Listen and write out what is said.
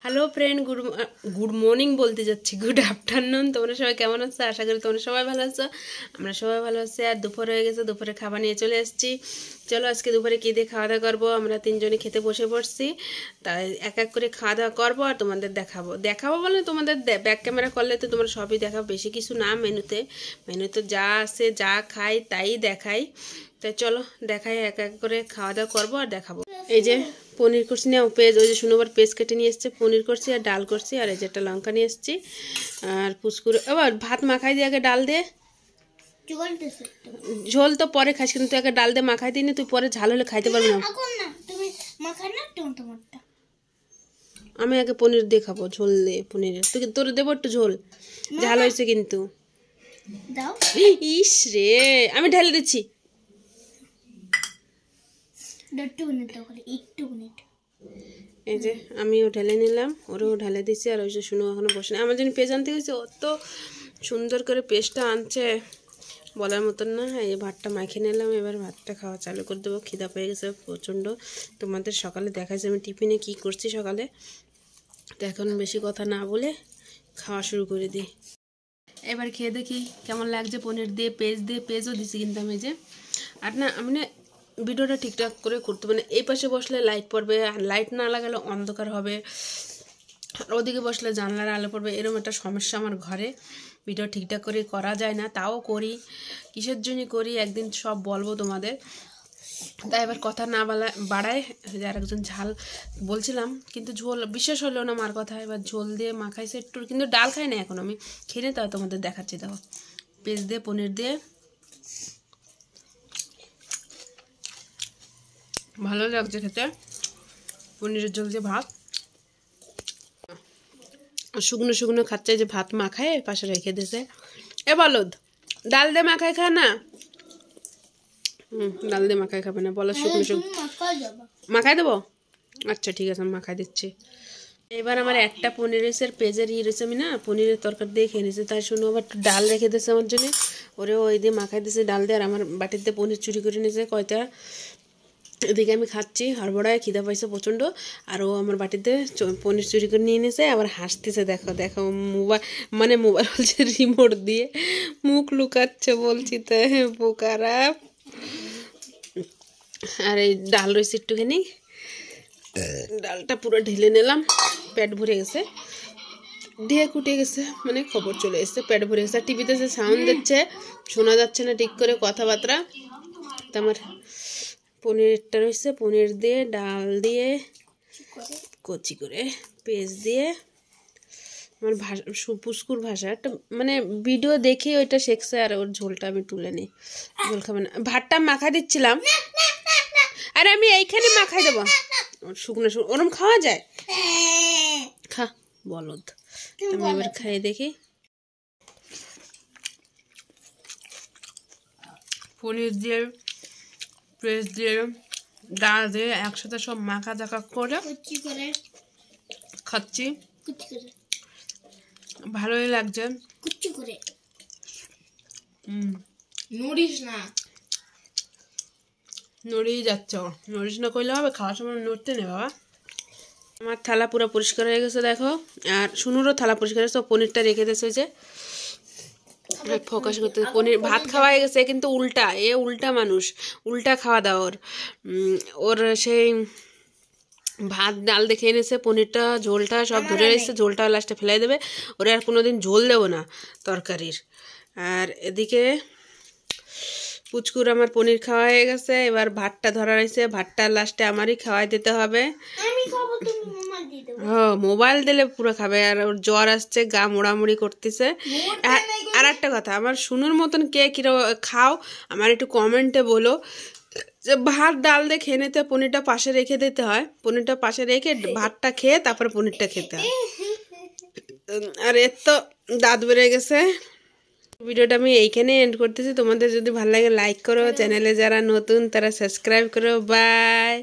Hello friend, good morning বলতে যাচ্ছি, good afternoon. তোমরা সবাই কেমন আছো? আশা করি তোমরা সবাই ভালো আছো। আমরা সবাই ভালো আছি। আর দুপুর হয়ে গেছে, দুপুরে খাবার নিয়ে চলে এসেছি। চলো আজকে দুপুরে কী দিয়ে খাওয়া দাওয়া করবো। আমরা তিনজনে খেতে বসে পড়ছি, তাই এক এক করে খাওয়া দাওয়া করবো আর তোমাদের দেখাবো বলে তোমাদের ব্যাক ক্যামেরা করলে তো তোমরা সবই দেখাবো, বেশি কিছু না। মেনুতে যা আছে, যা খাই তাই দেখাই। তাই চলো দেখাই, এক এক করে খাওয়া দাওয়া করবো আর দেখাবো। এই যে পনির করছি না, পেঁয়াজ, ওই যে শুনোবার পেঁয়াজ কেটে নিয়ে এসছে, পনির করছি আর ডাল করছি। আর এই যে একটা লঙ্কা নিয়ে এসছি আর পুচকুর। আবার ভাত মাখাই দিয়ে আগে ডাল দিয়ে, ঝোল তো পরে খাস, কিন্তু আগে ডাল দিয়ে মাখাই দিই না, তুই পরে ঝাল হলে খাইতে পারবি না। আমি আগে পনির দিয়ে খাবো, ঝোল দিয়ে পনিরের। তুই তোর দেবো একটু ঝোল, ঝাল হয়েছে কিন্তু। ইস রে, আমি ঢেলে দিচ্ছি। এই যে আমিও ঢেলে নিলাম, ওরাও ঢেলে দিচ্ছি। আর ওই যে শুনো এখনো বসে না, আমার জন্য পেঁয়াজ আনতে গেছে, অত সুন্দর করে পেস্টটা আনছে বলার মতন না। এই ভাতটা মাখিয়ে নিলাম, এবার ভাতটা খাওয়া চালু করে দেবো। খিদা পেয়ে গেছে প্রচণ্ড। তোমাদের সকালে দেখাইছে আমি টিফিনে কি করছি সকালে। তো এখন বেশি কথা না বলে খাওয়া শুরু করে দিই। এবার খেয়ে দেখি কেমন লাগছে। পনির দিয়ে পেঁয়াজও দিছি কিন্তু আমি, যে আর না আমি না ভিডিওটা ঠিকঠাক করে করতে পারি না। এই পাশে বসলে লাইট পড়বে, আর লাইট না লাগালে অন্ধকার হবে, আর ওদিকে বসলে জানলার আলো পড়বে। এরকম একটা সমস্যা আমার ঘরে, ভিডিও ঠিকঠাক করে করা যায় না। তাও করি, কিসের জন্য করি একদিন সব বলবো তোমাদের। তাই এবার কথা না বাড়ায় আর একজন ঝাল বলছিলাম, কিন্তু ঝোল বিশেষ হলো না মার কথা। এবার ঝোল দিয়ে মাখাইছে একটু, কিন্তু ডাল খাই না এখন আমি, খেয়ে নিই, তাও তোমাদের দেখাচ্ছি। দেখো পেঁয়াজ দিয়ে পনির দিয়ে ভালো লাগছে খেতে। পনিরের ঝোল দিয়ে ভাত, শুকনো শুকনো খাচ্ছে, যে ভাত মাখায় পাশে রেখে দিয়েছে। এ বলদ, ডাল দিয়ে মাখায় খা না। ডাল দিয়ে মাখায় খাবে না, বলো শুকনো শুকনো মাখাই দেবো। আচ্ছা ঠিক আছে, আমি মাখাই দিচ্ছি। এবার আমার একটা পনিরের পেঁয়াজের রয়েছে, আমি না পনিরের তরকারি দিয়ে খেয়ে নিয়েছি। তাই শুনো আবার ডাল রেখে দিয়েছে আমার জন্য, ওরে ওই দিয়ে মাখাই দিয়েছে ডাল দিয়ে। আর আমার বাটিতে পনির চুরি করে নিয়েছে কয়টা। এদিকে আমি খাচ্ছি হড়বড়ায়, খিদা পাইছে প্রচণ্ড। আর ও আমার বাটিতে পনির চুরি করে নিয়ে নিয়েছে, আবার হাসতেছে। দেখো দেখো, মোবাইল বলছে, রিমোট দিয়ে মুখ লুকাচ্ছে বলছি তো, বোকারা। আর এই ডাল রয়েছে একটুখানি, ডালটা পুরো ঢেলে নিলাম। পেট ভরে গেছে, দিয়ে কুটে গেছে, মানে খবর চলে এসছে, পেট ভরে গেছে। টিভিতে যে সাউন্ড দিচ্ছে শোনা যাচ্ছে না ঠিক করে কথাবার্তা। তো আমার পনিরটা রয়েছে, পনির দিয়ে ডাল দিয়ে কচি করে পেঁয়াজ দিয়ে। আমার পুস্কুর ভাষা একটা, মানে ভিডিও দেখে ওইটা শেখছে, আর ওর ঝোলটা আমি তুলে নিই। ঝোল খাবে না, ভাতটা মাখা দিচ্ছিলাম। আরে আমি এইখানে মাখাই দেবো, শুকনো শুকনো ওরম খাওয়া যায়। খা বলদ, আমি এবার খাই দেখি। পনির দিয়ে পেঁয়াজ দিয়ে ডাল দিয়ে একসাথে সব মাখা জাখা করে খাচ্ছি, ভালোই লাগছে। নড়িয়ে যাচ্ছে, নড়িস না করলে হবে, খাওয়ার সময় নড়তে নেই বাবা। আমার থালা পুরো পরিষ্কার হয়ে গেছে দেখো, আর শুনুরও থালা পরিষ্কার হয়েছে। পনিরটা রেখে দিয়েছে, যে ফোকাস করতে। পনির ভাত খাওয়া হয়ে গেছে, কিন্তু উল্টা মানুষ, উল্টা খাওয়া দাওয়া ওর সেই ভাত ডাল দেখে এনেছে, পনিরটা ঝোলটা সব ধরে এসেছে, ঝোলটা লাস্টে ফেলাই দেবে। ওরে আর কোনোদিন ঝোল দেবো না তরকারির। আর এদিকে পুচকুর আমার পনির খাওয়া হয়ে গেছে, এবার ভাতটা ধরা রয়েছে, ভাতটা লাস্টে আমারই খাওয়াই দিতে হবে। হ্যাঁ, মোবাইল দিলে পুরো খাবে। আর ওর জ্বর আসছে, গা মোড়ামুড়ি করতেছে। আর একটা কথা, আমার শুনুর মতন কে কিরকম খাও আমার একটু কমেন্টে বলো। যে ভাত ডাল দিয়ে খেয়ে নিতে, পনিরটা পাশে রেখে দিতে হয়, পনিরটা পাশে রেখে ভাতটা খেয়ে তারপরে পনিরটা খেতে হয়। আর এর তো দাঁত বেড়ে গেছে। ভিডিওটা আমি এইখানে এন্ড করতেছি। তোমাদের যদি ভালো লাগে লাইক করো, চ্যানেলে যারা নতুন তারা সাবস্ক্রাইব করো। বাই।